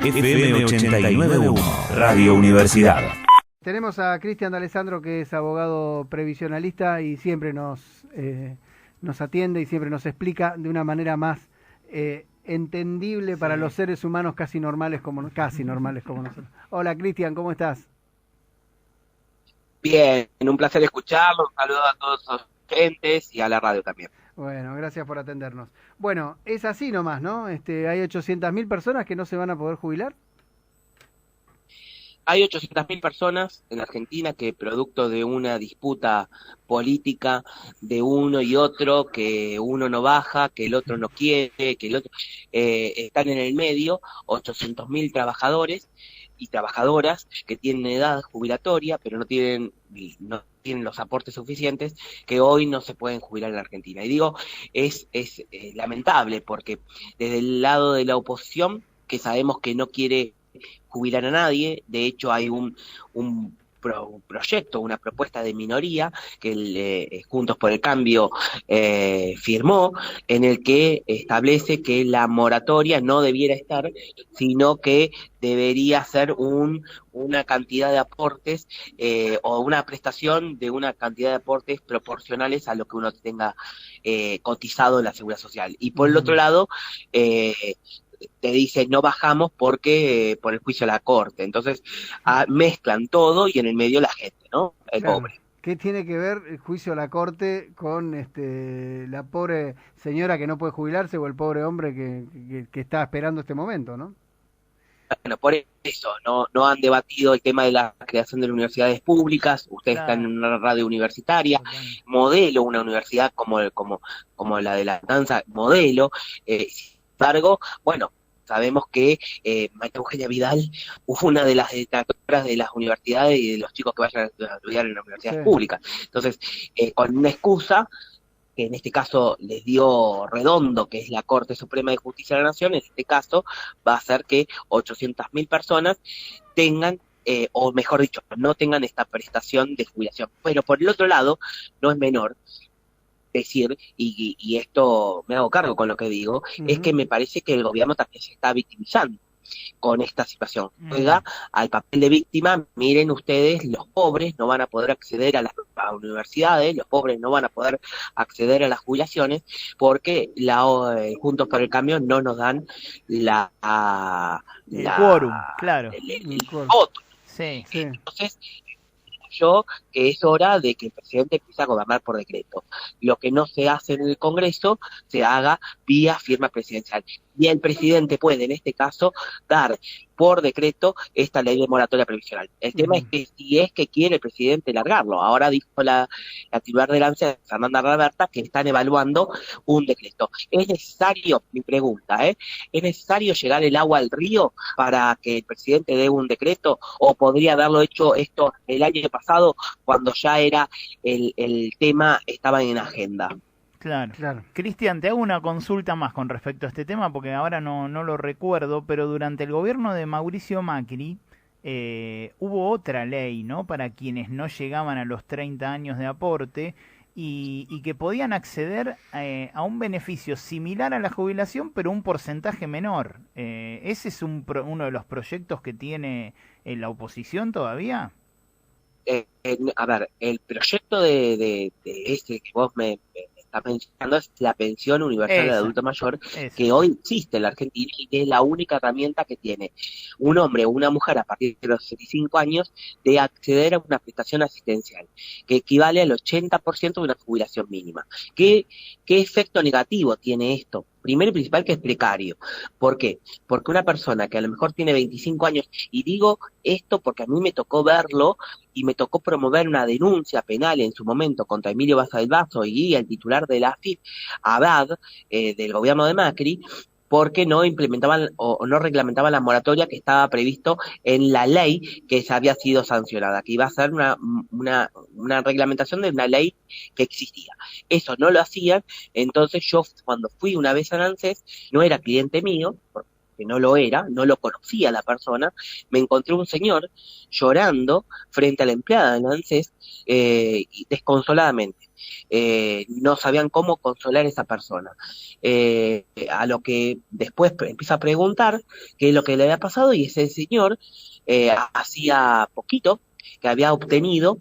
FM 89.1, Radio Universidad. Tenemos a Cristian D'Alessandro, que es abogado previsionalista y siempre nos atiende y siempre nos explica de una manera más entendible para los seres humanos casi normales como nosotros. Hola Cristian, ¿cómo estás? Bien, un placer escucharlo, un saludo a todos los oyentes y a la radio también. Bueno, gracias por atendernos. Bueno, es así nomás, ¿no? Hay 800.000 personas que no se van a poder jubilar. Hay 800.000 personas en Argentina que, producto de una disputa política de uno y otro, que uno no baja, que el otro no quiere, que el otro están en el medio, 800.000 trabajadores y trabajadoras que tienen edad jubilatoria, pero no tienen los aportes suficientes, que hoy no se pueden jubilar en la Argentina. Y digo, es lamentable, porque desde el lado de la oposición, que sabemos que no quiere jubilar a nadie, de hecho hay un proyecto, una propuesta de minoría que Juntos por el Cambio firmó, en el que establece que la moratoria no debiera estar, sino que debería ser una cantidad de aportes o una prestación de una cantidad de aportes proporcionales a lo que uno tenga cotizado en la Seguridad Social. Y por el otro lado, te dice no bajamos porque por el juicio a la Corte. Entonces mezclan todo y en el medio la gente, ¿no? El pobre. ¿Qué tiene que ver el juicio a la Corte con la pobre señora que no puede jubilarse o el pobre hombre que está esperando este momento, ¿no? Bueno, por eso no han debatido el tema de la creación de las universidades públicas. Ustedes están en una radio universitaria, modelo, una universidad como la de La Danza, modelo. Sin embargo, bueno, sabemos que María Eugenia Vidal, una de las detractoras de las universidades y de los chicos que vayan a estudiar en las universidades públicas. Entonces, con una excusa, que en este caso les dio Redondo, que es la Corte Suprema de Justicia de la Nación, en este caso va a hacer que 800.000 personas tengan, o mejor dicho, no tengan esta prestación de jubilación. Pero por el otro lado, no es menor decir, y esto me hago cargo con lo que digo, es que me parece que el gobierno también se está victimizando con esta situación. Juega al papel de víctima. Miren ustedes, los pobres no van a poder acceder a las universidades, los pobres no van a poder acceder a las jubilaciones porque Juntos por el Cambio no nos dan el quórum, claro. El voto. Sí. Entonces, yo que es hora de que el presidente empiece a gobernar por decreto. Lo que no se hace en el Congreso se haga vía firma presidencial. Y el presidente puede, en este caso, dar por decreto esta ley de moratoria previsional. El tema es que si es que quiere el presidente largarlo. Ahora dijo la titular de la ANSES, Fernanda Raberta, que están evaluando un decreto. ¿Es necesario, mi pregunta, es necesario llegar el agua al río para que el presidente dé un decreto? ¿O podría haberlo hecho esto el año pasado cuando ya era el tema estaba en agenda? Claro. Cristian, te hago una consulta más con respecto a este tema, porque ahora no lo recuerdo, pero durante el gobierno de Mauricio Macri hubo otra ley, ¿no?, para quienes no llegaban a los 30 años de aporte y que podían acceder a un beneficio similar a la jubilación, pero un porcentaje menor. ¿Ese es uno de los proyectos que tiene la oposición todavía? A ver, el proyecto de este que vos me está mencionando es la pensión universal de adulto mayor, que hoy existe en la Argentina y que es la única herramienta que tiene un hombre o una mujer a partir de los 65 años de acceder a una prestación asistencial, que equivale al 80% de una jubilación mínima. ¿Qué efecto negativo tiene esto? Primero y principal, que es precario. ¿Por qué? Porque una persona que a lo mejor tiene 25 años, y digo esto porque a mí me tocó verlo y me tocó promover una denuncia penal en su momento contra Emilio Basadilbazo y el titular de la AFIP, Haddad, del gobierno de Macri, porque no implementaban o no reglamentaban la moratoria que estaba previsto en la ley que ya había sido sancionada, que iba a ser una reglamentación de una ley que existía. Eso no lo hacían. Entonces yo, cuando fui una vez a ANSES, no era cliente mío, porque no lo era, no lo conocía la persona, me encontré un señor llorando frente a la empleada de ANSES desconsoladamente. no sabían cómo consolar a esa persona. A lo que después empieza a preguntar qué es lo que le había pasado, y ese señor hacía poquito que había obtenido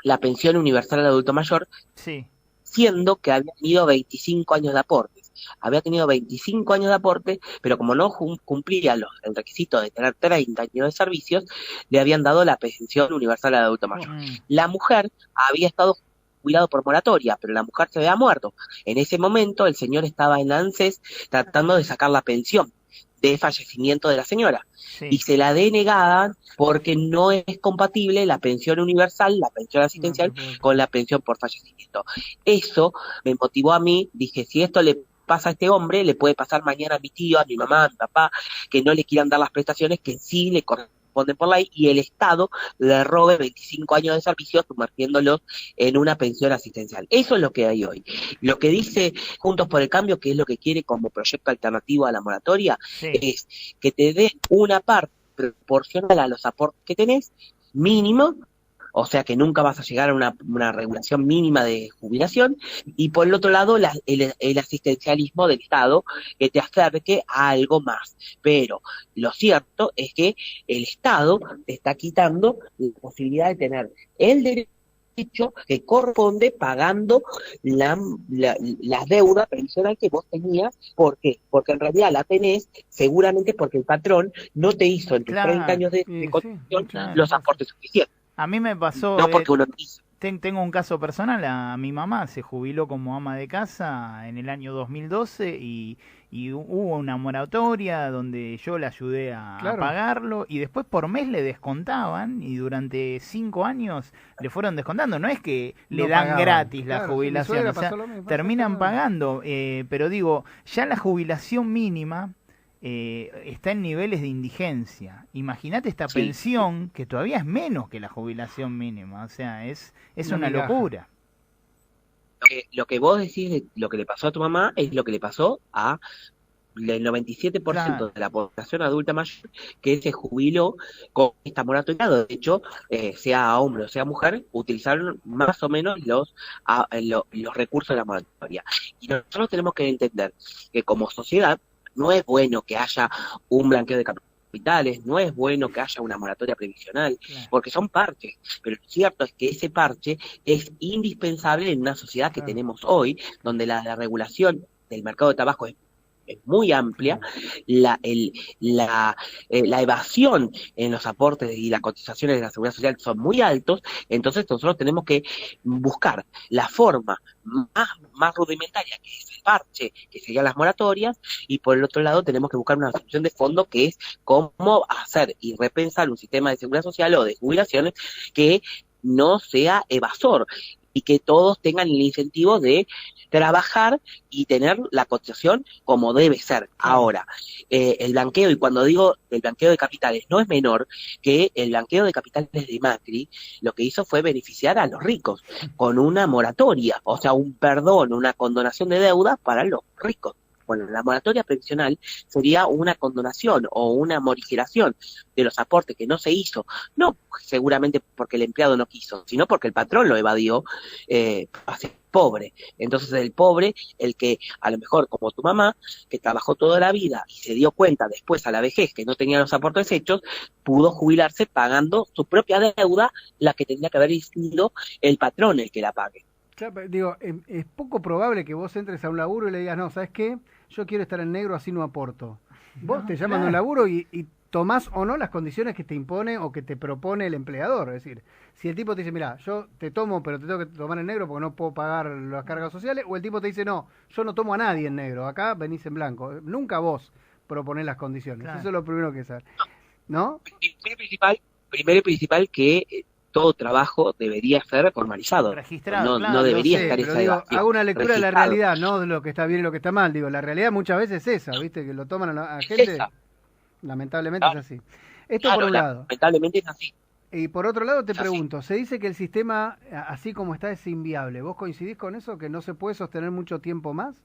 la pensión universal al adulto mayor, Sí. siendo que había tenido 25 años de aportes. Había tenido 25 años de aporte, pero como no cumplía el requisito de tener 30 años de servicios, le habían dado la pensión universal al adulto mayor. La mujer había estado jubilado por moratoria, pero la mujer se había muerto. En ese momento el señor estaba en ANSES tratando de sacar la pensión de fallecimiento de la señora, Sí. y se la denegaban porque no es compatible la pensión universal, la pensión asistencial, con la pensión por fallecimiento. Eso me motivó a mí, dije, si esto le pasa a este hombre, le puede pasar mañana a mi tío, a mi mamá, a mi papá, que no le quieran dar las prestaciones que sí le corresponden por ley, y el Estado le robe 25 años de servicio sumergiéndolos en una pensión asistencial. Eso es lo que hay hoy. Lo que dice Juntos por el Cambio, que es lo que quiere como proyecto alternativo a la moratoria, Sí. es que te den una parte proporcional a los aportes que tenés, mínimo, o sea que nunca vas a llegar a una regulación mínima de jubilación, y por el otro lado el asistencialismo del Estado que te acerque a algo más. Pero lo cierto es que el Estado te está quitando la posibilidad de tener el derecho que corresponde pagando la deuda previsional que vos tenías. ¿Por qué? Porque en realidad la tenés seguramente porque el patrón no te hizo en tus Claro. 30 años de Sí, cotización claro. los aportes suficientes. A mí me pasó, No porque uno quiso. tengo un caso personal, a mi mamá se jubiló como ama de casa en el año 2012 y hubo una moratoria donde yo la ayudé a Claro. pagarlo, y después por mes le descontaban y durante 5 años le fueron descontando. No es que le No dan pagaban. gratis la Claro, sí, mi jubilación, suegra o sea, pasó lo mismo, terminan exactamente. pagando, pero digo, ya la jubilación mínima está en niveles de indigencia. Imagínate esta Sí. pensión que todavía es menos que la jubilación mínima, o sea, es Una una migaja. locura. Lo que vos decís de lo que le pasó a tu mamá es lo que le pasó a el 97% Claro. de la población adulta mayor que se jubiló con esta moratoria. De hecho, sea hombre o sea mujer, utilizaron más o menos los recursos de la moratoria. Y nosotros tenemos que entender que como sociedad no es bueno que haya un blanqueo de capitales, no es bueno que haya una moratoria previsional, Claro. porque son parches, pero lo cierto es que ese parche es indispensable en una sociedad que Claro. tenemos hoy, donde la regulación del mercado de tabaco es muy amplia, la evasión en los aportes y las cotizaciones de la seguridad social son muy altos. Entonces nosotros tenemos que buscar la forma más rudimentaria, que es el parche, que serían las moratorias, y por el otro lado tenemos que buscar una solución de fondo, que es cómo hacer y repensar un sistema de seguridad social o de jubilaciones que no sea evasor y que todos tengan el incentivo de trabajar y tener la cotización como debe ser. Ahora, el blanqueo, y cuando digo el blanqueo de capitales, no es menor que el blanqueo de capitales de Macri. Lo que hizo fue beneficiar a los ricos con una moratoria, o sea, un perdón, una condonación de deuda para los ricos. Bueno, la moratoria previsional sería una condonación o una morigeración de los aportes que no se hizo, no seguramente porque el empleado no quiso, sino porque el patrón lo evadió, a ser pobre. Entonces el pobre, el que a lo mejor como tu mamá, que trabajó toda la vida y se dio cuenta después a la vejez que no tenía los aportes hechos, pudo jubilarse pagando su propia deuda, la que tenía que haber sido el patrón el que la pague. Claro, pero digo, es poco probable que vos entres a un laburo y le digas, no, ¿sabes qué? Yo quiero estar en negro, así no aporto. Vos No, te llaman de un laburo y tomás o no las condiciones que te impone o que te propone el empleador. Es decir, si el tipo te dice, mira, yo te tomo, pero te tengo que tomar en negro porque no puedo pagar las cargas sociales, o el tipo te dice, no, yo no tomo a nadie en negro, acá venís en blanco. Nunca vos proponés las condiciones. Claro. Eso es lo primero que saber. ¿No? Primero y principal que todo trabajo debería ser formalizado. Registrado, no, claro, no debería sé, estar pero esa digo, evasión. hago una lectura de la Registrado. realidad, no de lo que está bien y lo que está mal. Digo, la realidad muchas veces es esa, ¿viste? Que lo toman a la gente. Esa. Lamentablemente Claro. es así. Esto Claro, por un lado. lamentablemente es así. Y por otro lado te Es así. pregunto, se dice que el sistema, así como está, es inviable. ¿Vos coincidís con eso? ¿Que no se puede sostener mucho tiempo más?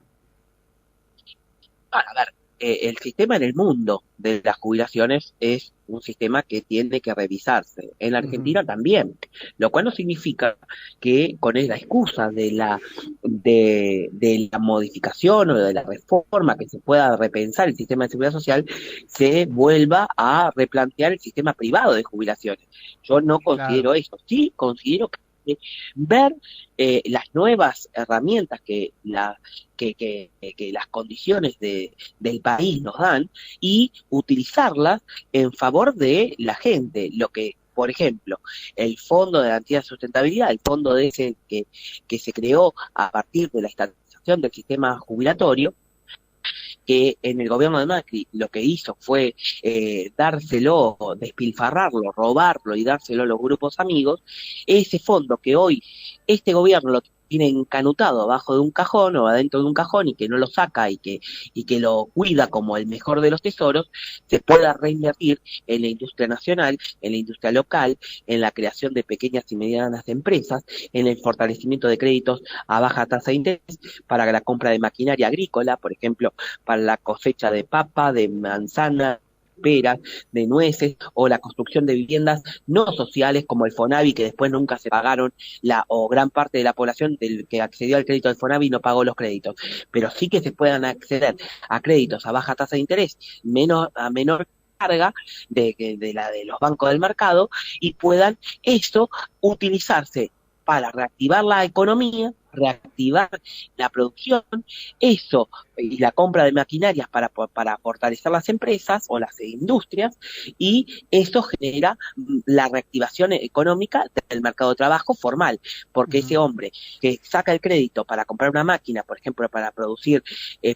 A ver, el sistema en el mundo de las jubilaciones es un sistema que tiene que revisarse. En la Argentina también, lo cual no significa que con la excusa de la modificación o de la reforma que se pueda repensar el sistema de seguridad social, se vuelva a replantear el sistema privado de jubilaciones. Yo no considero eso. Sí considero que ver las nuevas herramientas que las condiciones del país nos dan y utilizarlas en favor de la gente. Lo que, por ejemplo, el Fondo de Garantía de Sustentabilidad, el fondo de ese que se creó a partir de la estatización del sistema jubilatorio, que en el gobierno de Macri lo que hizo fue dárselo, despilfarrarlo, robarlo y dárselo a los grupos amigos. Ese fondo que hoy este gobierno lo tiene encanutado abajo de un cajón o adentro de un cajón y que no lo saca y que lo cuida como el mejor de los tesoros, se pueda reinvertir en la industria nacional, en la industria local, en la creación de pequeñas y medianas empresas, en el fortalecimiento de créditos a baja tasa de interés para la compra de maquinaria agrícola, por ejemplo, para la cosecha de papa, de manzana, peras, de nueces, o la construcción de viviendas no sociales como el Fonavi, que después nunca se pagaron, o gran parte de la población del que accedió al crédito del Fonavi no pagó los créditos, pero sí que se puedan acceder a créditos a baja tasa de interés, a menor carga de la de los bancos del mercado, y puedan esto utilizarse para reactivar la economía, reactivar la producción, eso y la compra de maquinarias para fortalecer las empresas o las industrias, y eso genera la reactivación económica del mercado de trabajo formal, porque ese hombre que saca el crédito para comprar una máquina, por ejemplo, para producir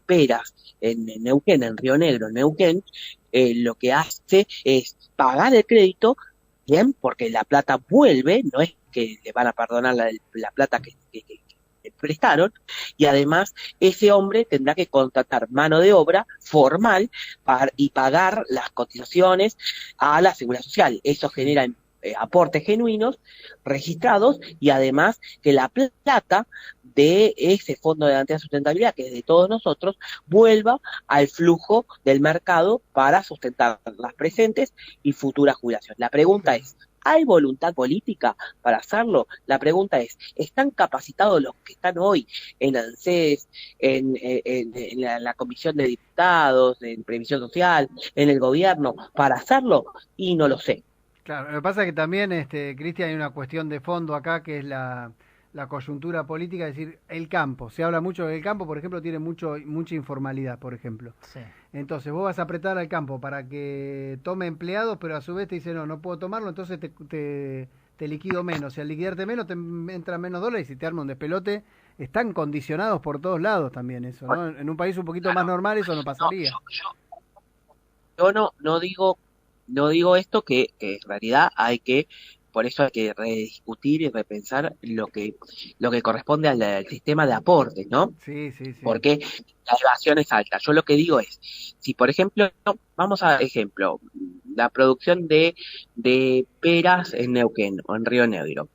peras en Neuquén, en Río Negro, en Neuquén, lo que hace es pagar el crédito, bien, porque la plata vuelve, no es que le van a perdonar la plata que prestaron, y además ese hombre tendrá que contratar mano de obra formal y pagar las cotizaciones a la seguridad social. Eso genera aportes genuinos, registrados, y además que la plata de ese fondo de garantía de sustentabilidad, que es de todos nosotros, vuelva al flujo del mercado para sustentar las presentes y futuras jubilaciones. La pregunta es, ¿hay voluntad política para hacerlo? La pregunta es, ¿están capacitados los que están hoy en ANSES, en la Comisión de Diputados, en Previsión Social, en el gobierno, para hacerlo? Y no lo sé. Claro, lo que pasa es que también, Cristian, hay una cuestión de fondo acá, que es la coyuntura política, es decir, el campo. Se habla mucho del campo, por ejemplo, tiene mucha informalidad, por ejemplo. Sí. Entonces vos vas a apretar al campo para que tome empleados, pero a su vez te dice, no puedo tomarlo, entonces te liquido menos. Y al liquidarte menos, te entran menos dólares y te arma un despelote. Están condicionados por todos lados también eso, ¿no? En un país un poquito más normal eso no pasaría. Yo no digo esto, que en realidad por eso hay que rediscutir y repensar lo que corresponde al sistema de aportes, ¿no? Sí. Porque la evasión es alta. Yo lo que digo es, si por ejemplo, vamos a ejemplo, la producción de peras en Neuquén o en Río Negro,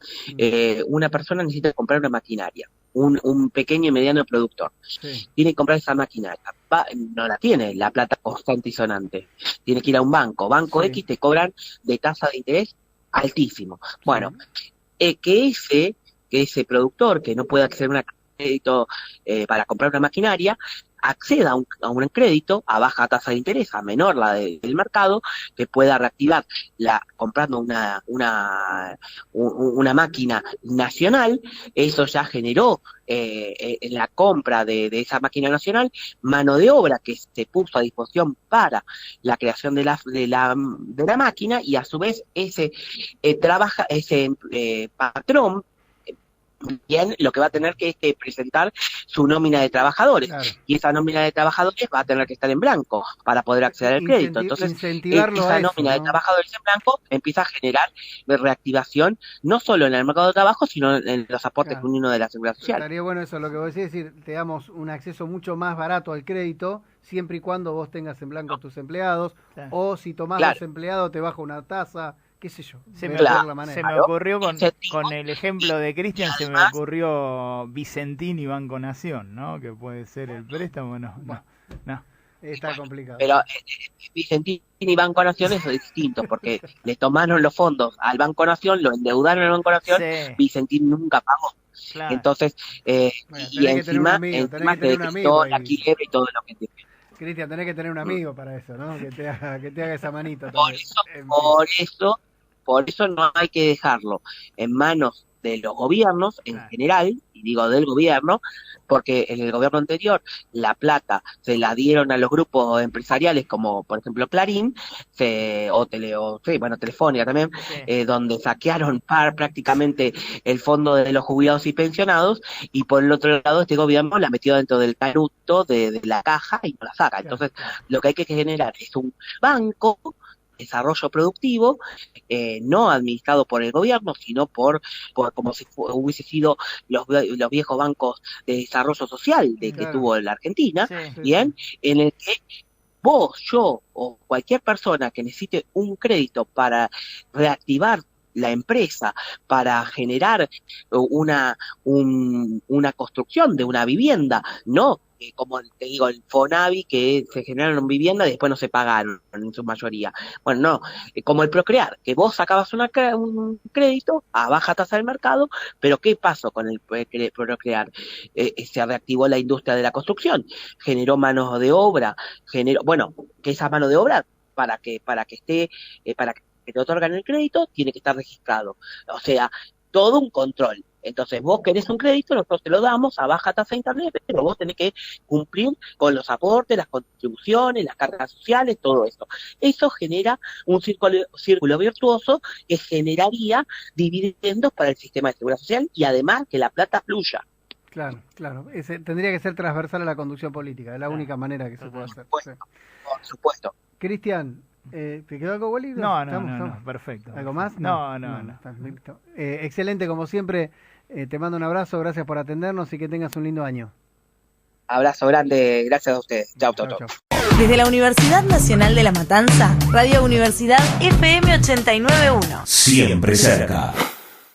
una persona necesita comprar una maquinaria, un pequeño y mediano productor, tiene que comprar esa maquinaria, no la tiene la plata constante y sonante, tiene que ir a un banco X, te cobran de tasa de interés altísimo. Bueno, que ese productor que no puede acceder a un crédito para comprar una maquinaria, acceda a un crédito a baja tasa de interés, a menor la del mercado, que pueda reactivar comprando una máquina nacional. Eso ya generó en la compra de esa máquina nacional mano de obra que se puso a disposición para la creación de la máquina, y a su vez ese patrón bien lo que va a tener que presentar su nómina de trabajadores, y esa nómina de trabajadores va a tener que estar en blanco para poder acceder al crédito. Entonces esa nómina de trabajadores en blanco empieza a generar reactivación no solo en el mercado de trabajo, sino en los aportes genuinos de la seguridad social. Estaría bueno eso, lo que vos decís, es decir, te damos un acceso mucho más barato al crédito, siempre y cuando vos tengas en blanco tus empleados, o si tomás los empleados te baja una tasa, qué sé yo. Se me ocurrió con el ejemplo de Cristian, se me ocurrió Vicentini Banco Nación, ¿no? Que puede ser el préstamo, no. Está complicado. Pero Vicentini y Banco Nación es distinto, porque le tomaron los fondos al Banco Nación, lo endeudaron al Banco Nación, Sí. Vicentini nunca pagó. Claro. Entonces, Bueno, y tenés que tener un encima amigo, tenés que se tener un decretó amigo la ahí. quiebre y todo lo que tiene. Cristian, tenés que tener un amigo para eso, ¿no? Que te haga esa manito. Por también. eso, por eso no hay que dejarlo en manos de los gobiernos en Claro. general, y digo del gobierno, porque en el gobierno anterior la plata se la dieron a los grupos empresariales como por ejemplo Clarín, Telefónica también, Sí. donde saquearon prácticamente el fondo de los jubilados y pensionados, y por el otro lado este gobierno la metió dentro del canuto de la caja y no la saca. Entonces lo que hay que generar es un banco de desarrollo productivo, no administrado por el gobierno, sino por como si hubiese sido los viejos bancos de desarrollo social que Claro. tuvo la Argentina, Sí. bien, en el que vos, yo o cualquier persona que necesite un crédito para reactivar la empresa, para generar una construcción de una vivienda, no como te digo, el Fonavi, que se generaron viviendas y después no se pagaron en su mayoría. Bueno, no, como el Procrear, que vos sacabas un crédito a baja tasa del mercado, pero ¿qué pasó con el Procrear? Se reactivó la industria de la construcción, generó mano de obra, bueno, que esa mano de obra para que te otorgan el crédito tiene que estar registrado. O sea, todo un control. Entonces vos querés un crédito, nosotros te lo damos a baja tasa de interés, pero vos tenés que cumplir con los aportes, las contribuciones, las cargas sociales, todo eso. Eso genera un círculo virtuoso que generaría dividendos para el sistema de seguridad social y además que la plata fluya. Claro. Tendría que ser transversal a la conducción política, es la única manera que se puede hacer. Por supuesto. Cristian, ¿te quedó algo, Wally? No, perfecto. ¿Algo más? No. Está listo. Excelente, como siempre. Te mando un abrazo, gracias por atendernos y que tengas un lindo año. Abrazo grande, gracias a ustedes. Chau. Desde la Universidad Nacional de La Matanza, Radio Universidad FM 89.1. Siempre cerca.